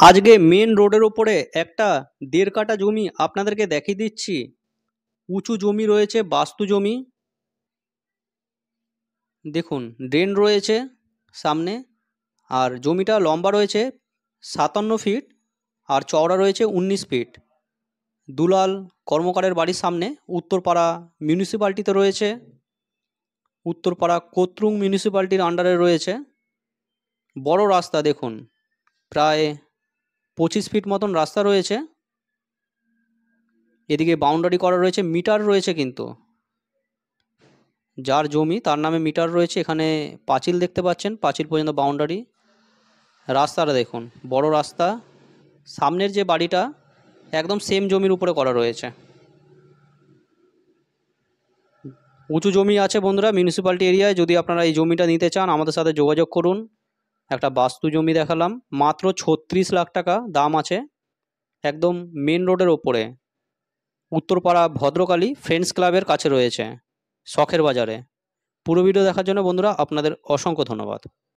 আজকে মেন রোডের ওপরে একটা 1.5 কাঠা জমি আপনাদেরকে দেখিয়ে দিচ্ছি। উঁচু জমি রয়েছে, বাস্তু জমি। দেখুন ড্রেন রয়েছে সামনে, আর জমিটা লম্বা রয়েছে 57 ফিট আর চওড়া রয়েছে 19 ফিট। দুলাল কর্মকারের বাড়ির সামনে উত্তরপাড়া মিউনিসিপ্যালিটিতে রয়েছে। উত্তরপাড়া কোতরুং মিউনিসিপ্যালিটির আন্ডারে রয়েছে। বড় রাস্তা দেখুন, প্রায় 25 ফিট মতন রাস্তা রয়েছে। এদিকে বাউন্ডারি করা রয়েছে, মিটার রয়েছে, কিন্তু যার জমি তার নামে মিটার রয়েছে। এখানে পাঁচিল দেখতে পাচ্ছেন, পাঁচিল পর্যন্ত বাউন্ডারি। রাস্তাটা দেখুন, বড় রাস্তা। সামনের যে বাড়িটা একদম সেম জমির উপরে করা রয়েছে। উঁচু জমি আছে বন্ধুরা মিউনিসিপ্যালিটি এরিয়ায়। যদি আপনারা এই জমিটা নিতে চান আমাদের সাথে যোগাযোগ করুন। একটা বাস্তু জমি দেখালাম, মাত্র 36 লাখ টাকা দাম আছে। একদম মেন রোডের ওপরে, উত্তরপাড়া ভদ্রকালী ফ্রেন্ডস ক্লাবের কাছে রয়েছে, শখের বাজারে। পুরো ভিডিও দেখার জন্য বন্ধুরা আপনাদের অসংখ্য ধন্যবাদ।